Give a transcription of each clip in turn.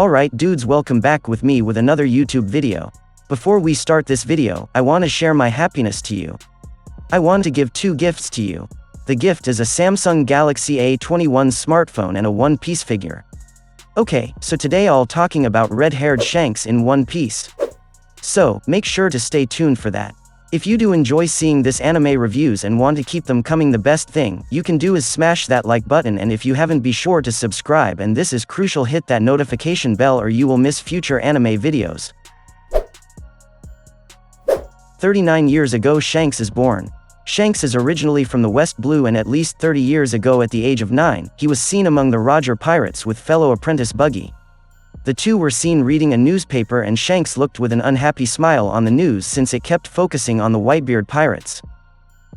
Alright dudes, welcome back with me with another YouTube video. Before we start this video, I want to share my happiness to you. I want to give two gifts to you. The gift is a Samsung Galaxy A21 smartphone and a One Piece figure. Okay, so today I'll talking about red-haired Shanks in One Piece. So, make sure to stay tuned for that. If you do enjoy seeing this anime reviews and want to keep them coming, the best thing you can do is smash that like button, and if you haven't, be sure to subscribe, and this is crucial, hit that notification bell or you will miss future anime videos. 39 years ago Shanks is born. Shanks is originally from the West Blue, and at least 30 years ago at the age of 9, he was seen among the Roger pirates with fellow apprentice Buggy. The two were seen reading a newspaper, and Shanks looked with an unhappy smile on the news since it kept focusing on the Whitebeard pirates.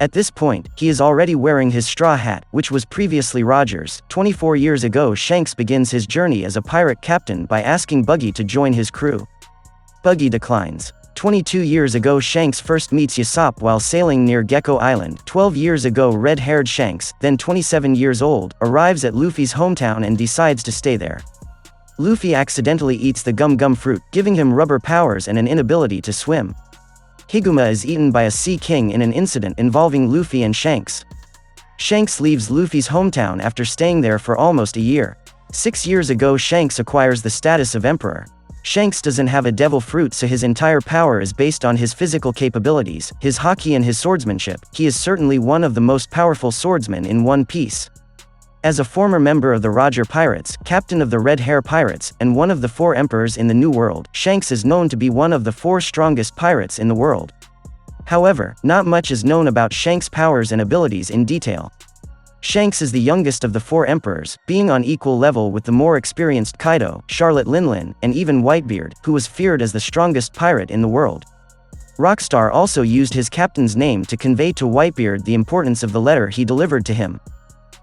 At this point, he is already wearing his straw hat, which was previously Roger's. 24 years ago Shanks begins his journey as a pirate captain by asking Buggy to join his crew. Buggy declines. 22 years ago Shanks first meets Usopp while sailing near Gecko Island. 12 years ago red-haired Shanks, then 27 years old, arrives at Luffy's hometown and decides to stay there. Luffy accidentally eats the gum fruit, giving him rubber powers and an inability to swim. Higuma is eaten by a sea king in an incident involving Luffy and Shanks. Shanks leaves Luffy's hometown after staying there for almost a year. 6 years ago Shanks acquires the status of emperor. Shanks doesn't have a devil fruit, so his entire power is based on his physical capabilities, his haki and his swordsmanship. He is certainly one of the most powerful swordsmen in One Piece. As a former member of the Roger Pirates, captain of the Red Hair Pirates, and one of the 4 emperors in the New World, Shanks is known to be one of the 4 strongest pirates in the world. However, not much is known about Shanks' powers and abilities in detail. Shanks is the youngest of the 4 emperors, being on equal level with the more experienced Kaido, Charlotte Linlin, and even Whitebeard, who was feared as the strongest pirate in the world. Rockstar also used his captain's name to convey to Whitebeard the importance of the letter he delivered to him.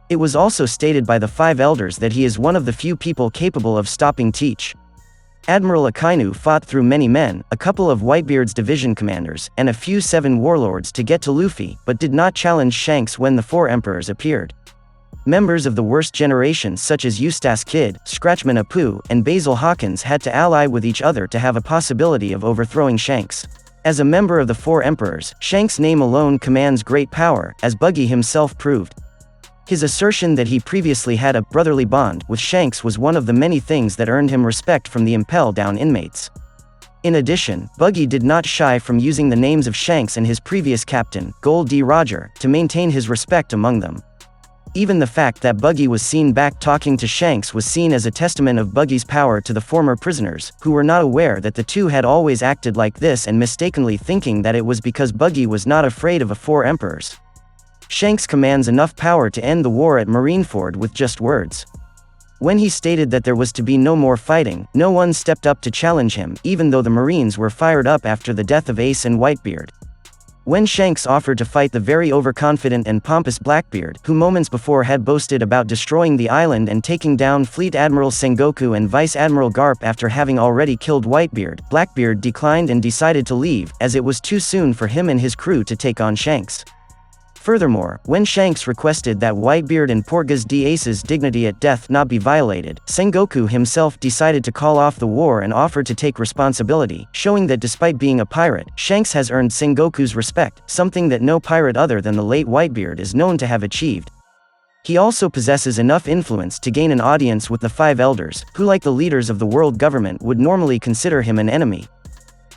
It was also stated by the 5 elders that he is one of the few people capable of stopping Teach. Admiral Akainu fought through many men, a couple of Whitebeard's division commanders, and a few 7 warlords to get to Luffy, but did not challenge Shanks when the 4 emperors appeared. Members of the worst generation such as Eustace Kid, Scratchman Apu, and Basil Hawkins had to ally with each other to have a possibility of overthrowing Shanks. As a member of the 4 emperors, Shanks' name alone commands great power, as Buggy himself proved. His assertion that he previously had a brotherly bond with Shanks was one of the many things that earned him respect from the Impel Down inmates. In addition, Buggy did not shy from using the names of Shanks and his previous captain, Gold D. Roger, to maintain his respect among them. Even the fact that Buggy was seen back talking to Shanks was seen as a testament of Buggy's power to the former prisoners, who were not aware that the two had always acted like this and mistakenly thinking that it was because Buggy was not afraid of the 4 emperors. Shanks commands enough power to end the war at Marineford with just words. When he stated that there was to be no more fighting, no one stepped up to challenge him, even though the Marines were fired up after the death of Ace and Whitebeard. When Shanks offered to fight the very overconfident and pompous Blackbeard, who moments before had boasted about destroying the island and taking down Fleet Admiral Sengoku and Vice Admiral Garp after having already killed Whitebeard, Blackbeard declined and decided to leave, as it was too soon for him and his crew to take on Shanks. Furthermore, when Shanks requested that Whitebeard and Portgas D. Ace's dignity at death not be violated, Sengoku himself decided to call off the war and offered to take responsibility, showing that despite being a pirate, Shanks has earned Sengoku's respect, something that no pirate other than the late Whitebeard is known to have achieved. He also possesses enough influence to gain an audience with the 5 elders, who, like the leaders of the world government, would normally consider him an enemy.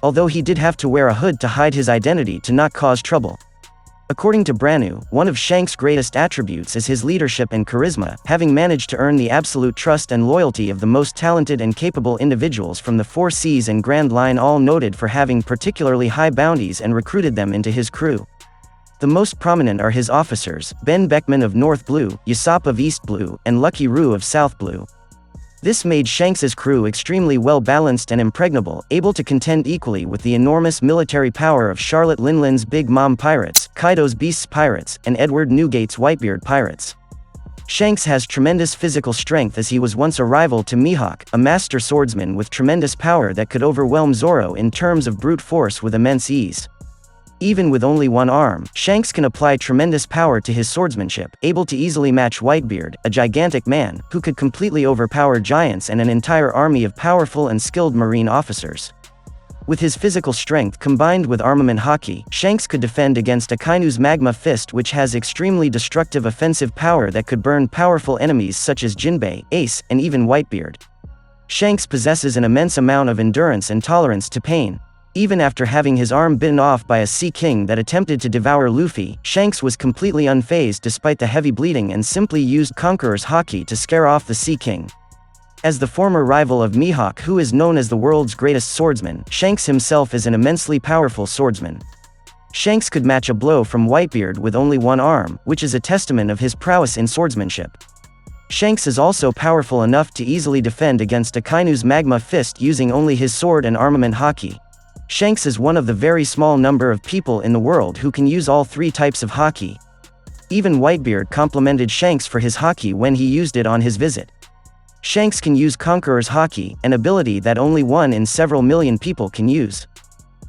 Although he did have to wear a hood to hide his identity to not cause trouble. According to Branu, one of Shanks' greatest attributes is his leadership and charisma, having managed to earn the absolute trust and loyalty of the most talented and capable individuals from the 4 Seas and Grand Line, all noted for having particularly high bounties, and recruited them into his crew. The most prominent are his officers, Ben Beckman of North Blue, Usopp of East Blue, and Lucky Roo of South Blue. This made Shanks' crew extremely well-balanced and impregnable, able to contend equally with the enormous military power of Charlotte Linlin's Big Mom Pirates, Kaido's Beasts Pirates, and Edward Newgate's Whitebeard Pirates. Shanks has tremendous physical strength, as he was once a rival to Mihawk, a master swordsman with tremendous power that could overwhelm Zoro in terms of brute force with immense ease. Even with only one arm, Shanks can apply tremendous power to his swordsmanship, able to easily match Whitebeard, a gigantic man, who could completely overpower giants and an entire army of powerful and skilled marine officers. With his physical strength combined with armament haki, Shanks could defend against Akainu's magma fist, which has extremely destructive offensive power that could burn powerful enemies such as Jinbei, Ace, and even Whitebeard. Shanks possesses an immense amount of endurance and tolerance to pain. Even after having his arm bitten off by a Sea King that attempted to devour Luffy, Shanks was completely unfazed despite the heavy bleeding and simply used Conqueror's Haki to scare off the Sea King. As the former rival of Mihawk, who is known as the world's greatest swordsman, Shanks himself is an immensely powerful swordsman. Shanks could match a blow from Whitebeard with only one arm, which is a testament of his prowess in swordsmanship. Shanks is also powerful enough to easily defend against Akainu's magma fist using only his sword and armament haki. Shanks is one of the very small number of people in the world who can use all three types of haki. Even Whitebeard complimented Shanks for his haki when he used it on his visit. Shanks can use Conqueror's Haki, an ability that only one in several million people can use.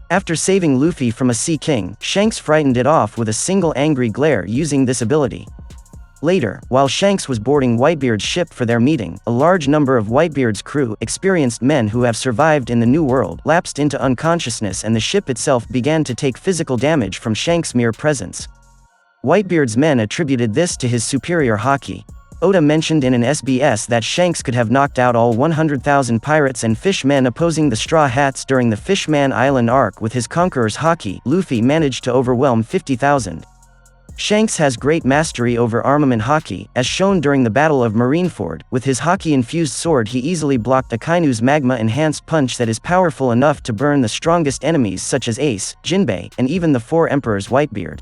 After saving Luffy from a Sea King, Shanks frightened it off with a single angry glare using this ability. Later, while Shanks was boarding Whitebeard's ship for their meeting, a large number of Whitebeard's crew, experienced men who have survived in the New World, lapsed into unconsciousness and the ship itself began to take physical damage from Shanks' mere presence. Whitebeard's men attributed this to his superior haki. Oda mentioned in an SBS that Shanks could have knocked out all 100,000 pirates and fishmen opposing the Straw Hats during the Fishman Island arc with his Conqueror's Haki. Luffy managed to overwhelm 50,000. Shanks has great mastery over armament haki, as shown during the Battle of Marineford. With his haki-infused sword he easily blocked Akainu's magma-enhanced punch that is powerful enough to burn the strongest enemies such as Ace, Jinbei, and even the Four Emperors Whitebeard.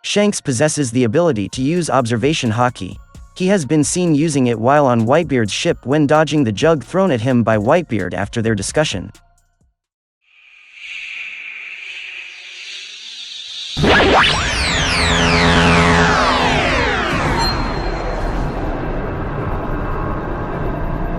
Shanks possesses the ability to use observation haki. He has been seen using it while on Whitebeard's ship when dodging the jug thrown at him by Whitebeard after their discussion.